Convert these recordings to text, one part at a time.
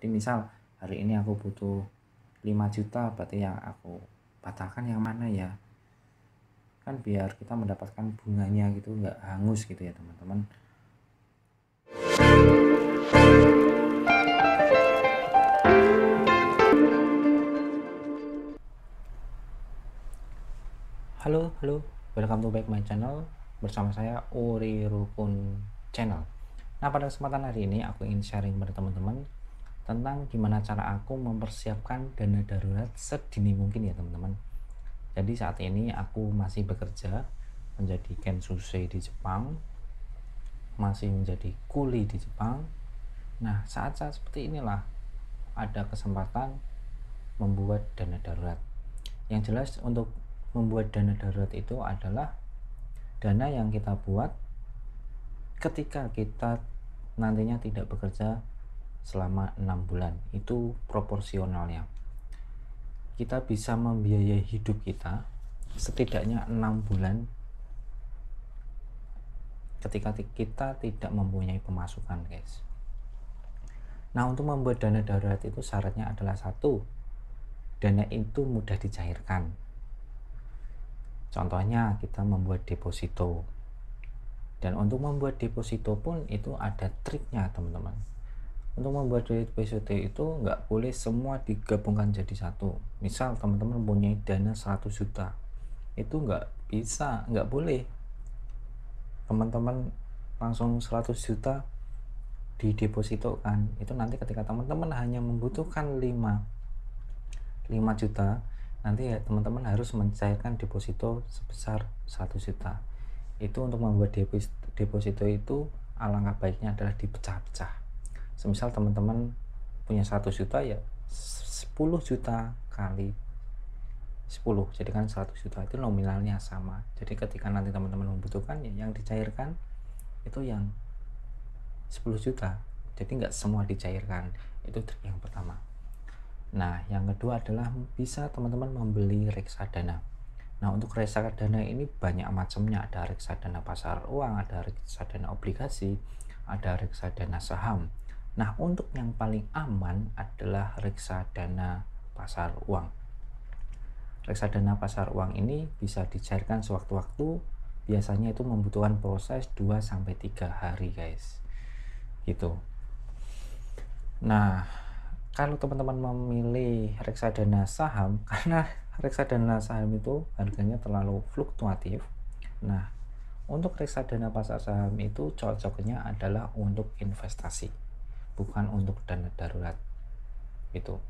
Jadi misal hari ini aku butuh 5 juta, berarti yang aku patahkan yang mana ya, kan biar kita mendapatkan bunganya gitu, nggak hangus gitu ya teman-teman. Halo, welcome to back my channel. Bersama saya Uri Rukun Channel. Nah, pada kesempatan hari ini aku ingin sharing pada teman-teman tentang gimana cara aku mempersiapkan dana darurat sedini mungkin ya teman-teman. Jadi saat ini aku masih bekerja menjadi kensusei di Jepang, masih menjadi kuli di Jepang. Nah, saat-saat seperti inilah ada kesempatan membuat dana darurat. Yang jelas untuk membuat dana darurat itu adalah dana yang kita buat ketika kita nantinya tidak bekerja selama 6 bulan. Itu proporsionalnya. Kita bisa membiayai hidup kita setidaknya 6 bulan ketika kita tidak mempunyai pemasukan, guys. Nah, untuk membuat dana darurat itu syaratnya adalah satu, dana itu mudah dicairkan. Contohnya kita membuat deposito. Dan untuk membuat deposito pun itu ada triknya teman-teman. Untuk membuat deposito itu nggak boleh semua digabungkan jadi satu. Misal teman-teman mempunyai dana 100 juta, itu nggak bisa, nggak boleh teman-teman langsung 100 juta didepositokan. Itu nanti ketika teman-teman hanya membutuhkan 5 juta, nanti ya teman-teman harus mencairkan deposito sebesar 100 juta. Itu untuk membuat deposito itu alangkah baiknya adalah dipecah-pecah. Semisal teman-teman punya 100 juta ya 10 juta kali 10, jadi kan 100 juta itu nominalnya sama. Jadi ketika nanti teman-teman membutuhkan ya yang dicairkan itu yang 10 juta. Jadi nggak semua dicairkan. Itu trik yang pertama. Nah, yang kedua adalah bisa teman-teman membeli reksadana. Nah, untuk reksadana ini banyak macamnya. Ada reksadana pasar uang, ada reksadana obligasi, ada reksadana saham. Nah, untuk yang paling aman adalah reksadana pasar uang. Reksadana pasar uang ini bisa dicairkan sewaktu-waktu. Biasanya itu membutuhkan proses 2-3 hari, guys. Gitu. Nah, kalau teman-teman memilih reksadana saham, karena reksadana saham itu harganya terlalu fluktuatif. Nah, untuk reksadana pasar saham itu cocoknya adalah untuk investasi, bukan untuk dana darurat. Itu.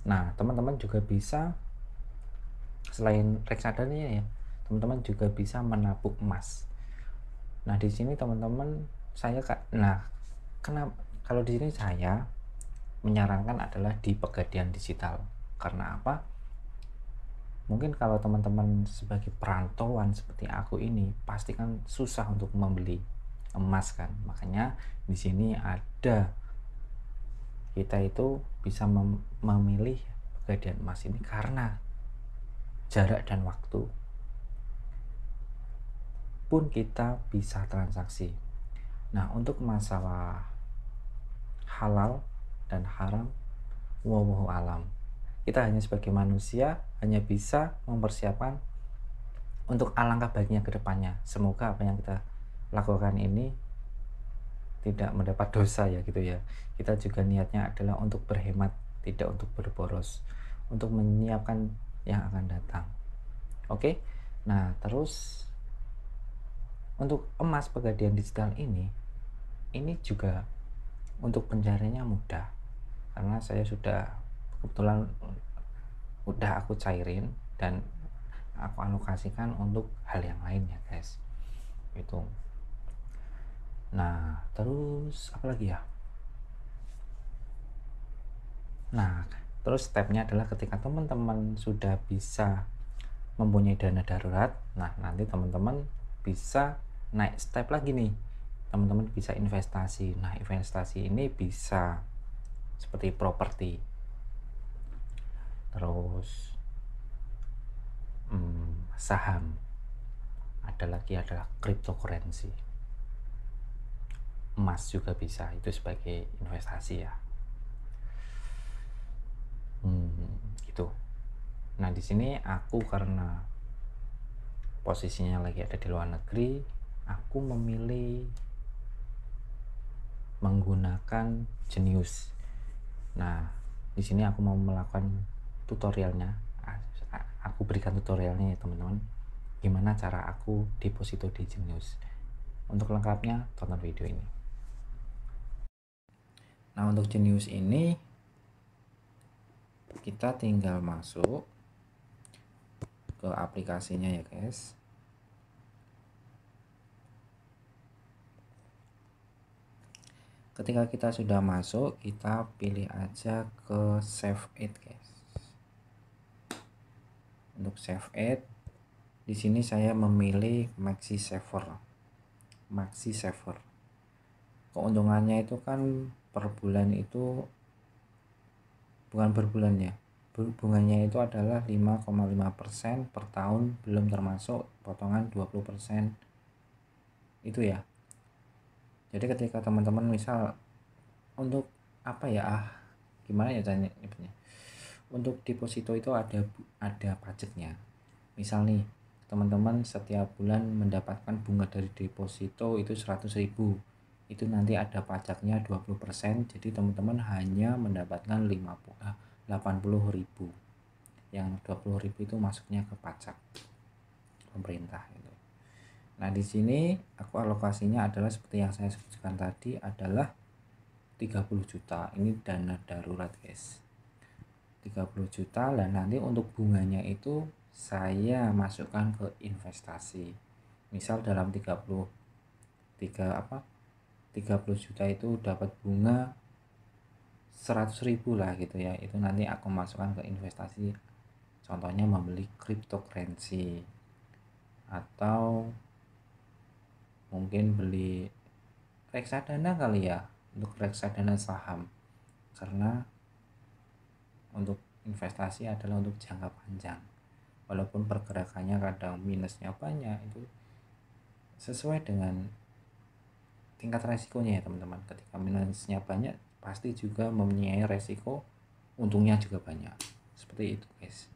Nah, teman-teman juga bisa selain reksadananya ya, teman-teman juga bisa menabung emas. Nah, di sini teman-teman kenapa kalau di sini saya menyarankan adalah di Pegadaian Digital. Karena apa? Mungkin kalau teman-teman sebagai perantauan seperti aku ini pasti kan susah untuk membeli emas kan. Makanya di sini ada kita itu bisa memilih Pegadaian emas ini karena jarak dan waktu pun kita bisa transaksi. Nah, untuk masalah halal dan haram, wallahu alam. Kita hanya sebagai manusia hanya bisa mempersiapkan untuk alangkah baiknya ke depannya. Semoga apa yang kita lakukan ini tidak mendapat dosa ya gitu ya. Kita juga niatnya adalah untuk berhemat, tidak untuk berboros, untuk menyiapkan yang akan datang. Oke. Nah, terus untuk emas Pegadaian Digital ini juga untuk pencariannya mudah. Karena saya sudah kebetulan udah aku cairin dan aku alokasikan untuk hal yang lain ya guys. Itu. Nah, terus apa lagi ya? Nah, terus stepnya adalah ketika teman-teman sudah bisa mempunyai dana darurat, nah nanti teman-teman bisa naik step lagi nih. Teman-teman bisa investasi. Nah, investasi ini bisa seperti properti, terus saham, ada lagi adalah cryptocurrency, emas juga bisa, itu sebagai investasi ya. Nah, di sini aku karena posisinya lagi ada di luar negeri, aku memilih menggunakan Genius. Nah, di sini aku mau melakukan tutorialnya. Aku berikan tutorialnya ya teman-teman, gimana cara aku deposito di Genius. Untuk lengkapnya tonton video ini. Nah, untuk Genius ini kita tinggal masuk ke aplikasinya ya guys. Ketika kita sudah masuk, kita pilih aja ke Save It guys. Untuk Save It, di sini saya memilih Maxi Saver. Keuntungannya itu kan per bulan itu bukan per bulan ya. Bunganya itu adalah 5,5% per tahun, belum termasuk potongan 20% itu ya. Jadi ketika teman-teman misal untuk apa ya, gimana ya tanya untuk deposito itu ada pajaknya. Misal nih teman-teman setiap bulan mendapatkan bunga dari deposito itu 100.000, itu nanti ada pajaknya 20%, jadi teman-teman hanya mendapatkan 80.000, yang 20.000 itu masuknya ke pajak pemerintah itu. Nah, di sini aku alokasinya adalah seperti yang saya sebutkan tadi, adalah 30 juta. Ini dana darurat guys, 30 juta. Dan nanti untuk bunganya itu saya masukkan ke investasi. Misal dalam 30 juta itu dapat bunga 100.000 lah gitu ya, itu nanti aku masukkan ke investasi. Contohnya membeli cryptocurrency, atau mungkin beli reksadana kali ya, untuk reksadana saham, karena untuk investasi adalah untuk jangka panjang. Walaupun pergerakannya kadang minusnya banyak, itu sesuai dengan tingkat resikonya ya teman-teman. Ketika minusnya banyak, pasti juga mempunyai resiko untungnya juga banyak, seperti itu guys.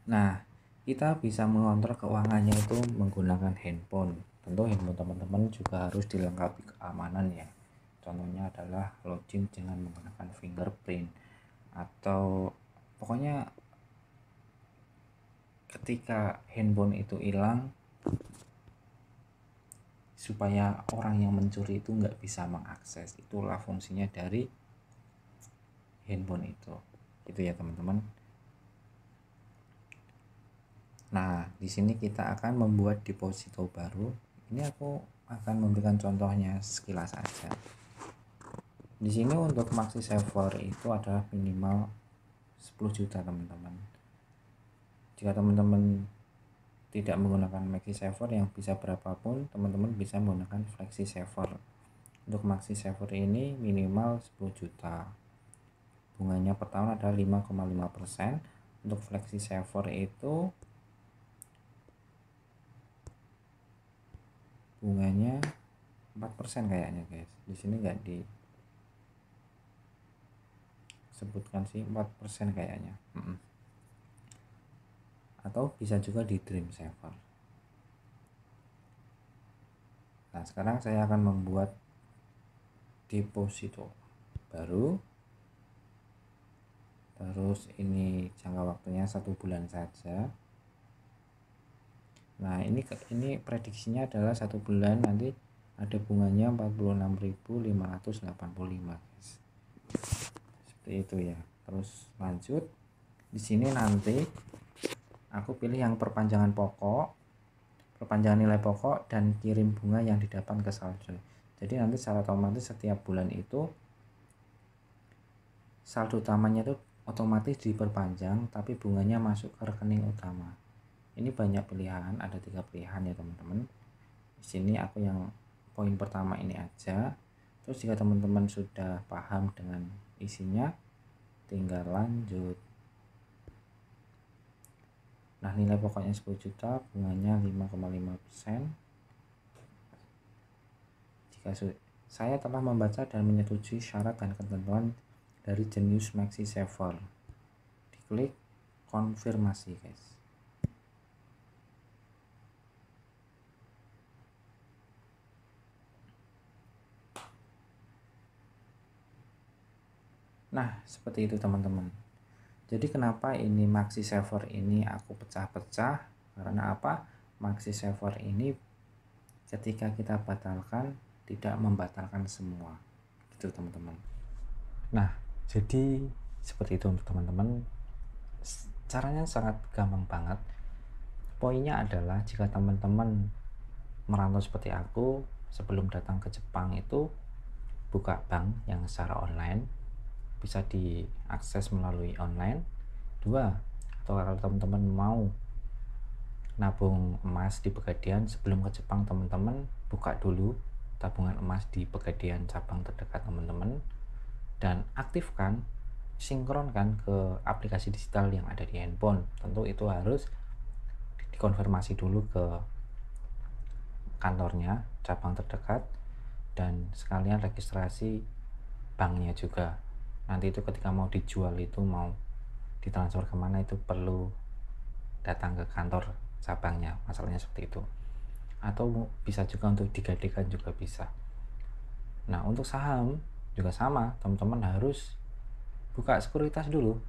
Nah, kita bisa mengontrol keuangannya itu menggunakan handphone. Tentu handphone teman-teman juga harus dilengkapi keamanan ya. Contohnya adalah login dengan menggunakan fingerprint, atau pokoknya ketika handphone itu hilang, supaya orang yang mencuri itu nggak bisa mengakses. Itulah fungsinya dari handphone itu, gitu ya teman-teman. Nah, di sini kita akan membuat deposito baru. Ini aku akan memberikan contohnya sekilas saja. Di sini untuk Maxi Saver itu adalah minimal 10 juta teman-teman. Jika teman-teman tidak menggunakan Maxi Saver yang bisa berapapun, teman-teman bisa menggunakan Flexi Saver. Untuk Maxi Saver ini minimal 10 juta. Bunganya per tahun adalah 5,5%. Untuk Flexi Saver itu bunganya 4% kayaknya guys. Di sini nggak disebutkan sih, 4% kayaknya. Atau bisa juga di Dream Saver. Nah, sekarang saya akan membuat deposito baru. Terus ini jangka waktunya 1 bulan saja. Nah, ini prediksinya adalah 1 bulan nanti ada bunganya 46.585 guys. Seperti itu ya. Terus lanjut. Di sini nanti aku pilih yang perpanjangan pokok, perpanjangan nilai pokok, dan kirim bunga yang didapat ke saldo. Jadi nanti secara otomatis setiap bulan itu saldo utamanya itu otomatis diperpanjang, tapi bunganya masuk ke rekening utama. Ini banyak pilihan, ada 3 pilihan ya teman-teman. Di sini aku yang poin pertama ini aja. Terus jika teman-teman sudah paham dengan isinya, tinggal lanjut. Nah, nilai pokoknya 10 juta, bunganya 5,5%. Jika saya telah membaca dan menyetujui syarat dan ketentuan dari Genius Maxi Saver, diklik konfirmasi guys. Nah, seperti itu teman-teman. Jadi kenapa ini Maxi Saver ini aku pecah-pecah? Karena apa? Maxi Saver ini ketika kita batalkan tidak membatalkan semua. Gitu teman-teman. Nah, jadi seperti itu untuk teman-teman. Caranya sangat gampang banget. Poinnya adalah jika teman-teman merantau seperti aku, sebelum datang ke Jepang itu buka bank yang secara online, bisa diakses melalui online. Dua, atau kalau teman-teman mau nabung emas di Pegadaian, sebelum ke Jepang teman-teman buka dulu tabungan emas di Pegadaian cabang terdekat teman-teman, dan aktifkan, sinkronkan ke aplikasi digital yang ada di handphone. Tentu itu harus dikonfirmasi dulu ke kantornya cabang terdekat, dan sekalian registrasi banknya juga. Nanti itu ketika mau dijual itu mau ditransfer kemana itu perlu datang ke kantor cabangnya, masalahnya seperti itu. Atau bisa juga untuk digadekan juga bisa. Nah, untuk saham juga sama, teman-teman harus buka sekuritas dulu.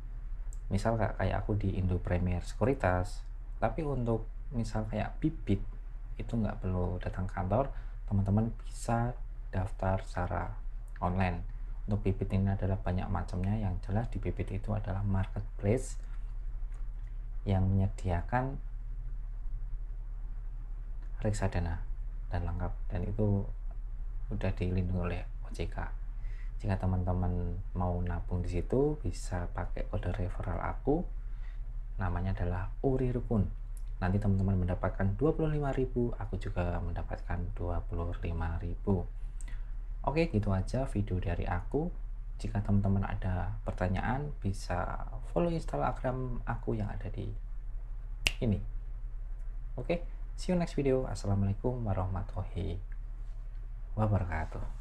Misal kayak aku di Indo Premier Sekuritas. Tapi untuk misal kayak Bibit itu nggak perlu datang kantor, teman-teman bisa daftar secara online. Untuk Bibit ini adalah banyak macamnya. Yang jelas di Bibit itu adalah marketplace yang menyediakan reksadana dan lengkap, dan itu udah dilindungi oleh OJK. Jika teman-teman mau nabung di situ bisa pakai kode referral aku, namanya adalah Uri Rukun. Nanti teman-teman mendapatkan 25.000, aku juga mendapatkan 25.000. Oke, gitu aja video dari aku. Jika teman-teman ada pertanyaan bisa follow Instagram aku yang ada di ini. Oke, see you next video. Assalamualaikum warahmatullahi wabarakatuh.